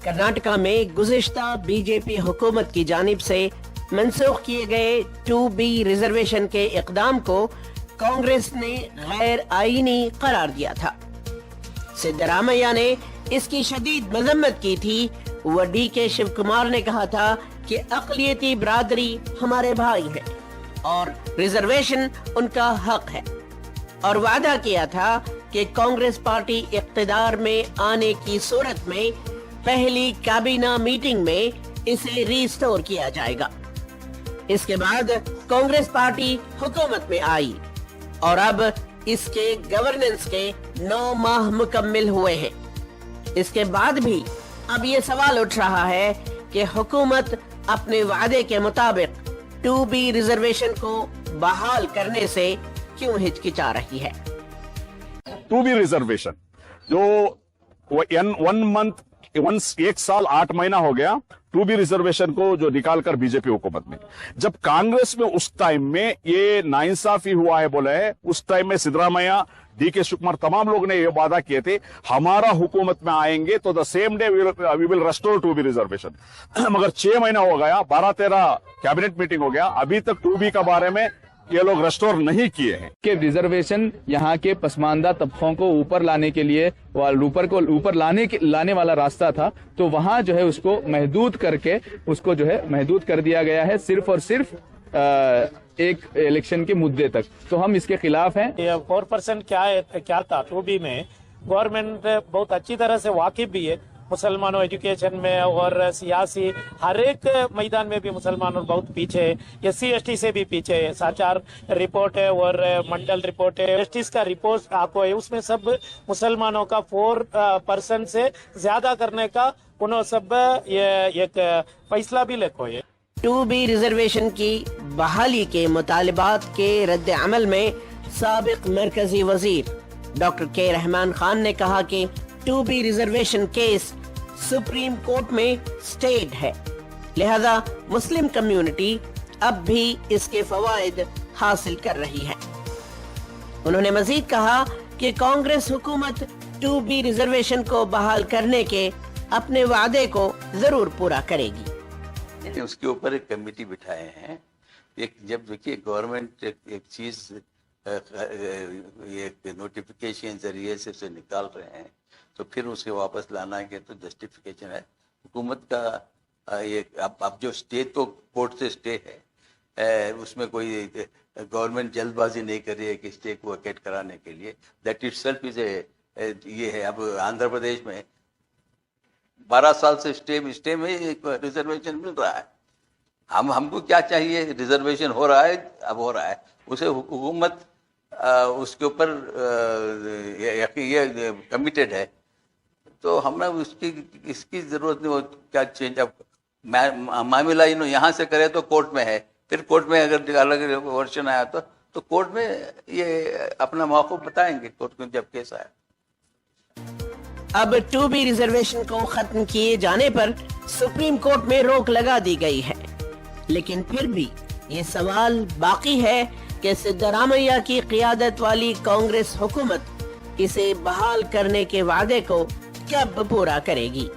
कर्नाटका में गुज़िश्ता बीजेपी हुकूमत की जानिब से मंसूख किए गए 2B रिजर्वेशन के इक़दाम को कांग्रेस ने गैर आईनी करार दिया था। सिद्धरामैया ने इसकी शदीद मजम्मत की थी। व DK शिव कुमार ने कहा था कि अक़लियती बरादरी हमारे भाई है और रिजर्वेशन उनका हक है, और वादा किया था कि कांग्रेस पार्टी इक़्तिदार में आने की सूरत में पहली काबीना मीटिंग में इसे रिस्टोर किया जाएगा। इसके बाद कांग्रेस पार्टी हुकूमत में आई और अब इसके गवर्नेंस के 9 माह मुकम्मिल हुए हैं। इसके बाद भी अब ये सवाल उठ रहा है कि हुकूमत अपने वादे के मुताबिक 2B रिजर्वेशन को बहाल करने से क्यों हिचकिचा रही है। 2B रिजर्वेशन जो 1 साल 8 महीना हो गया 2B रिजर्वेशन को जो निकाल कर बीजेपी हुकूमत में, जब कांग्रेस में उस टाइम में ये नाइंसाफी हुआ है बोले है, उस टाइम में सिद्धरामैया DK शिव कुमार तमाम लोग ने ये वादा किए थे हमारा हुकूमत में आएंगे तो the same day we will restore 2B reservation. मगर 6 महीना हो गया, 12-13 कैबिनेट मीटिंग हो गया, अभी तक 2B के बारे में ये लोग रेस्टोर नहीं किए हैं। कि रिजर्वेशन यहाँ के पसमानदा तबकों को ऊपर लाने के लिए ऊपर लाने वाला रास्ता था, तो वहाँ जो है उसको महदूद करके उसको जो है महदूद कर दिया गया है सिर्फ और सिर्फ एक इलेक्शन के मुद्दे तक। तो हम इसके खिलाफ हैं। 4% क्या था 2B में, गवर्नमेंट बहुत अच्छी तरह से वाकिफ भी है। मुसलमानों एजुकेशन में और सियासी हर एक मैदान में भी मुसलमानों बहुत पीछे है। SC/ST से भी पीछे है। साचार रिपोर्ट है और मंडल रिपोर्ट है, जस्टिस का रिपोर्ट आपको है, उसमें सब मुसलमानों का 4% से ज्यादा करने का उन्होंने सब ये एक फैसला भी लिखो है। 2B रिजर्वेशन की बहाली के मुतालिबात के रद्द अमल में साबिक मरकजी वजीर डॉक्टर K रहमान खान ने कहा कि 2B reservation case supreme court में स्टेड है, लिहाजा मुस्लिम कम्युनिटी अब भी इसके फवायद हासिल कर रही है। उन्होंने मजीद कहा कि कांग्रेस हुकूमत 2B रिजर्वेशन को बहाल करने के अपने वादे को जरूर पूरा करेगी। उसके ऊपर एक कमेटी बिठाए हैं। जब देखिए गवर्नमेंट एक चीज ये नोटिफिकेशन जरिए से उसे निकाल रहे हैं तो फिर उसे वापस लाना है तो जस्टिफिकेशन है हुकूमत का। ये अब जो स्टे तो कोर्ट से स्टे है, उसमें कोई गवर्नमेंट जल्दबाजी नहीं कर रही है कि स्टे को वैकेट कराने के लिए। दैट इटसेल्फ इज ये है। अब आंध्र प्रदेश में 12 साल से स्टे में रिजर्वेशन मिल रहा है। हमको क्या चाहिए, रिजर्वेशन हो रहा है, अब हो रहा है, उसे हुकूमत उसके ऊपर ये कमिटेड है, तो हमें इसकी जरूरत नहीं। क्या चेंज अब मामला यहाँ से करे तो कोर्ट में है, फिर कोर्ट में अगर अलग वर्जन आया तो कोर्ट में ये अपना मौक़िफ़ बताएंगे कोर्ट में जब केस आया। अब 2B रिजर्वेशन को खत्म किए जाने पर सुप्रीम कोर्ट में रोक लगा दी गई है, लेकिन फिर भी ये सवाल बाकी है कि सिद्धरामैया की क़ियादत वाली कांग्रेस हुकूमत इसे बहाल करने के वादे को कब पूरा करेगी।